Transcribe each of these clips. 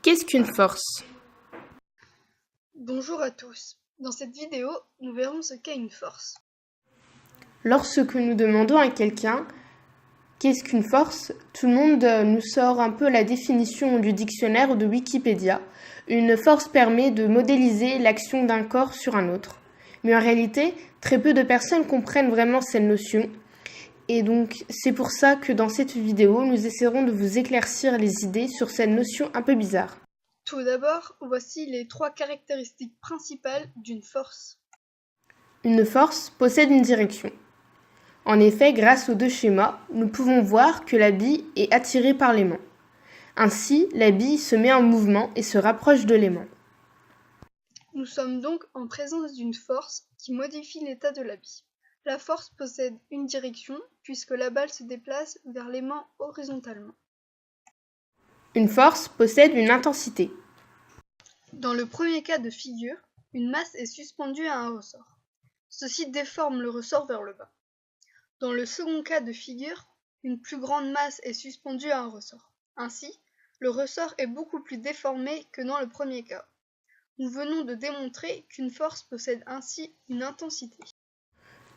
Qu'est-ce qu'une force? Bonjour à tous. Dans cette vidéo, nous verrons ce qu'est une force. Lorsque nous demandons à quelqu'un qu'est-ce qu'une force, tout le monde nous sort un peu la définition du dictionnaire ou de Wikipédia. Une force permet de modéliser l'action d'un corps sur un autre. Mais en réalité, très peu de personnes comprennent vraiment cette notion. Et donc, c'est pour ça que dans cette vidéo, nous essaierons de vous éclaircir les idées sur cette notion un peu bizarre. Tout d'abord, voici les 3 caractéristiques principales d'une force. Une force possède une direction. En effet, grâce aux deux schémas, nous pouvons voir que la bille est attirée par l'aimant. Ainsi, la bille se met en mouvement et se rapproche de l'aimant. Nous sommes donc en présence d'une force qui modifie l'état de la bille. La force possède une direction puisque la balle se déplace vers l'aimant horizontalement. Une force possède une intensité. Dans le premier cas de figure, une masse est suspendue à un ressort. Ceci déforme le ressort vers le bas. Dans le second cas de figure, une plus grande masse est suspendue à un ressort. Ainsi, le ressort est beaucoup plus déformé que dans le premier cas. Nous venons de démontrer qu'une force possède ainsi une intensité.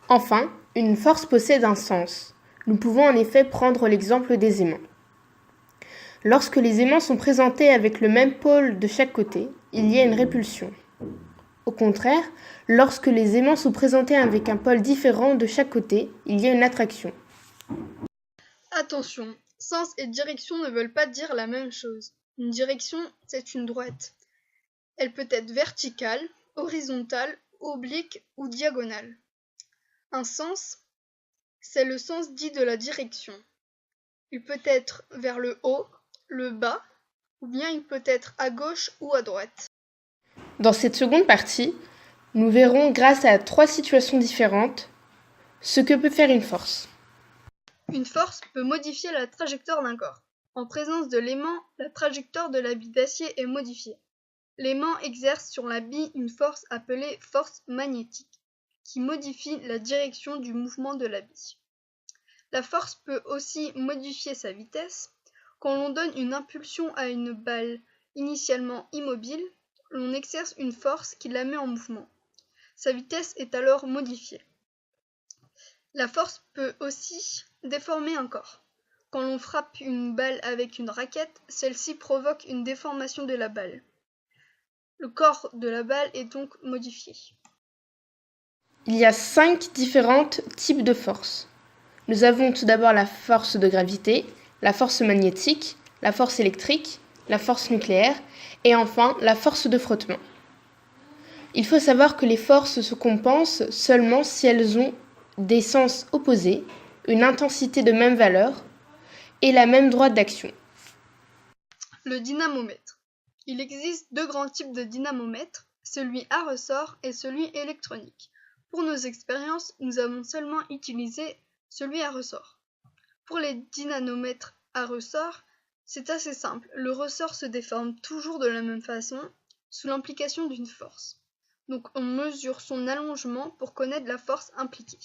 Enfin, une force possède un sens. Nous pouvons en effet prendre l'exemple des aimants. Lorsque les aimants sont présentés avec le même pôle de chaque côté, il y a une répulsion. Au contraire, lorsque les aimants sont présentés avec un pôle différent de chaque côté, il y a une attraction. Attention, sens et direction ne veulent pas dire la même chose. Une direction, c'est une droite. Elle peut être verticale, horizontale, oblique ou diagonale. Un sens, c'est le sens dit de la direction. Il peut être vers le haut, le bas, ou bien il peut être à gauche ou à droite. Dans cette seconde partie, nous verrons, grâce à 3 situations différentes, ce que peut faire une force. Une force peut modifier la trajectoire d'un corps. En présence de l'aimant, la trajectoire de la bille d'acier est modifiée. L'aimant exerce sur la bille une force appelée force magnétique, qui modifie la direction du mouvement de la bille. La force peut aussi modifier sa vitesse. Quand l'on donne une impulsion à une balle initialement immobile, l'on exerce une force qui la met en mouvement. Sa vitesse est alors modifiée. La force peut aussi déformer un corps. Quand l'on frappe une balle avec une raquette, celle-ci provoque une déformation de la balle. Le corps de la balle est donc modifié. Il y a 5 différents types de forces. Nous avons tout d'abord la force de gravité, la force magnétique, la force électrique, la force nucléaire et enfin la force de frottement. Il faut savoir que les forces se compensent seulement si elles ont des sens opposés, une intensité de même valeur et la même droite d'action. Le dynamomètre. Il existe 2 grands types de dynamomètres, celui à ressort et celui électronique. Pour nos expériences, nous avons seulement utilisé celui à ressort. Pour les dynanomètres à ressort, c'est assez simple. Le ressort se déforme toujours de la même façon, sous l'implication d'une force. Donc on mesure son allongement pour connaître la force impliquée.